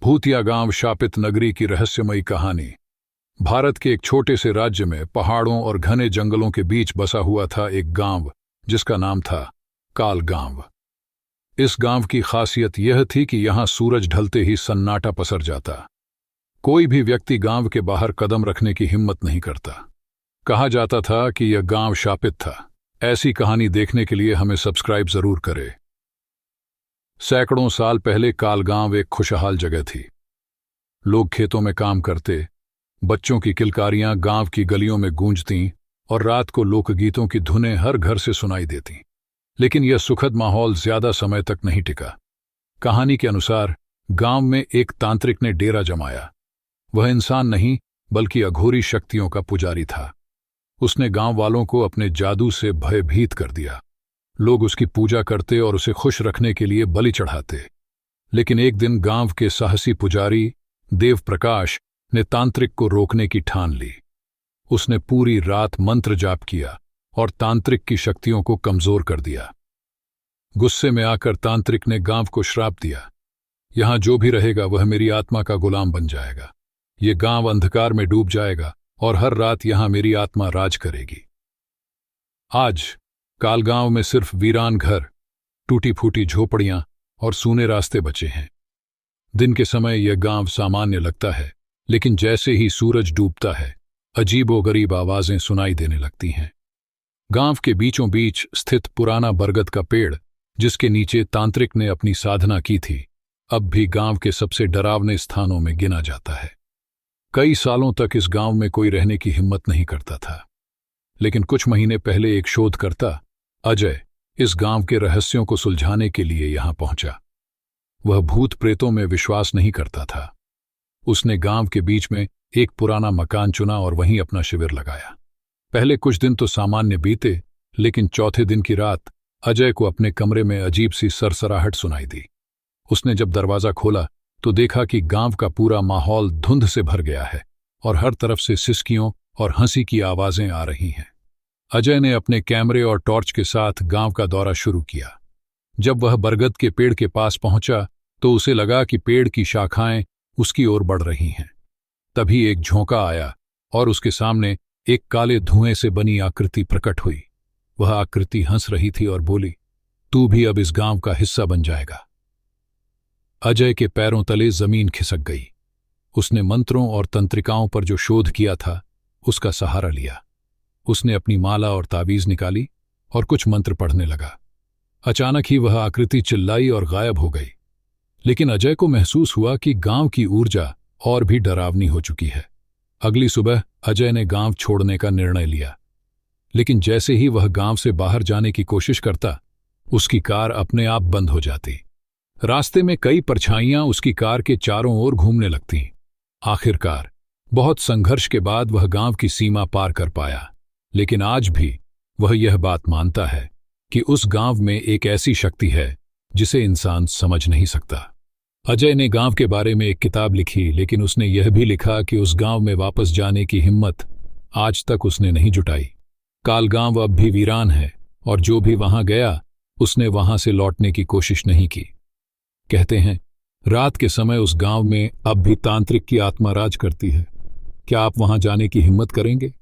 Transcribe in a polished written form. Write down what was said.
भूतिया गांव शापित नगरी की रहस्यमयी कहानी। भारत के एक छोटे से राज्य में पहाड़ों और घने जंगलों के बीच बसा हुआ था एक गांव जिसका नाम था काल गांव। इस गांव की खासियत यह थी कि यहां सूरज ढलते ही सन्नाटा पसर जाता। कोई भी व्यक्ति गांव के बाहर कदम रखने की हिम्मत नहीं करता। कहा जाता था कि यह गांव शापित था। ऐसी कहानी देखने के लिए हमें सब्सक्राइब जरूर करें। सैकड़ों साल पहले काल गांव एक खुशहाल जगह थी। लोग खेतों में काम करते, बच्चों की किलकारियां गांव की गलियों में गूंजतीं और रात को लोकगीतों की धुनें हर घर से सुनाई देतीं। लेकिन यह सुखद माहौल ज्यादा समय तक नहीं टिका। कहानी के अनुसार गांव में एक तांत्रिक ने डेरा जमाया। वह इंसान नहीं बल्कि अघोरी शक्तियों का पुजारी था। उसने गांव वालों को अपने जादू से भयभीत कर दिया। लोग उसकी पूजा करते और उसे खुश रखने के लिए बलि चढ़ाते। लेकिन एक दिन गांव के साहसी पुजारी देव प्रकाश ने तांत्रिक को रोकने की ठान ली। उसने पूरी रात मंत्र जाप किया और तांत्रिक की शक्तियों को कमजोर कर दिया। गुस्से में आकर तांत्रिक ने गांव को श्राप दिया, यहां जो भी रहेगा वह मेरी आत्मा का गुलाम बन जाएगा। ये गांव अंधकार में डूब जाएगा और हर रात यहां मेरी आत्मा राज करेगी। आज कालगांव में सिर्फ वीरान घर, टूटी फूटी झोपड़ियां और सूने रास्ते बचे हैं। दिन के समय यह गांव सामान्य लगता है, लेकिन जैसे ही सूरज डूबता है अजीबोगरीब आवाजें सुनाई देने लगती हैं। गांव के बीचों बीच स्थित पुराना बरगद का पेड़, जिसके नीचे तांत्रिक ने अपनी साधना की थी, अब भी गांव के सबसे डरावने स्थानों में गिना जाता है। कई सालों तक इस गांव में कोई रहने की हिम्मत नहीं करता था। लेकिन कुछ महीने पहले एक शोधकर्ता अजय इस गांव के रहस्यों को सुलझाने के लिए यहां पहुंचा। वह भूत प्रेतों में विश्वास नहीं करता था। उसने गांव के बीच में एक पुराना मकान चुना और वहीं अपना शिविर लगाया। पहले कुछ दिन तो सामान्य बीते, लेकिन चौथे दिन की रात अजय को अपने कमरे में अजीब सी सरसराहट सुनाई दी। उसने जब दरवाजा खोला तो देखा कि गांव का पूरा माहौल धुंध से भर गया है और हर तरफ से सिसकियों और हंसी की आवाजें आ रही हैं। अजय ने अपने कैमरे और टॉर्च के साथ गांव का दौरा शुरू किया। जब वह बरगद के पेड़ के पास पहुंचा तो उसे लगा कि पेड़ की शाखाएं उसकी ओर बढ़ रही हैं। तभी एक झोंका आया और उसके सामने एक काले धुएं से बनी आकृति प्रकट हुई। वह आकृति हंस रही थी और बोली, तू भी अब इस गांव का हिस्सा बन जाएगा। अजय के पैरों तले जमीन खिसक गई। उसने मंत्रों और तंत्रिकाओं पर जो शोध किया था उसका सहारा लिया। उसने अपनी माला और तावीज निकाली और कुछ मंत्र पढ़ने लगा। अचानक ही वह आकृति चिल्लाई और गायब हो गई। लेकिन अजय को महसूस हुआ कि गांव की ऊर्जा और भी डरावनी हो चुकी है। अगली सुबह अजय ने गांव छोड़ने का निर्णय लिया। लेकिन जैसे ही वह गांव से बाहर जाने की कोशिश करता, उसकी कार अपने आप बंद हो जाती। रास्ते में कई परछाइयां उसकी कार के चारों ओर घूमने लगतीं। आखिरकार बहुत संघर्ष के बाद वह गांव की सीमा पार कर पाया। लेकिन आज भी वह यह बात मानता है कि उस गांव में एक ऐसी शक्ति है जिसे इंसान समझ नहीं सकता। अजय ने गांव के बारे में एक किताब लिखी, लेकिन उसने यह भी लिखा कि उस गांव में वापस जाने की हिम्मत आज तक उसने नहीं जुटाई। कालगांव अब भी वीरान है और जो भी वहां गया उसने वहां से लौटने की कोशिश नहीं की। कहते हैं रात के समय उस गांव में अब भी तांत्रिक की आत्मा राज करती है। क्या आप वहां जाने की हिम्मत करेंगे?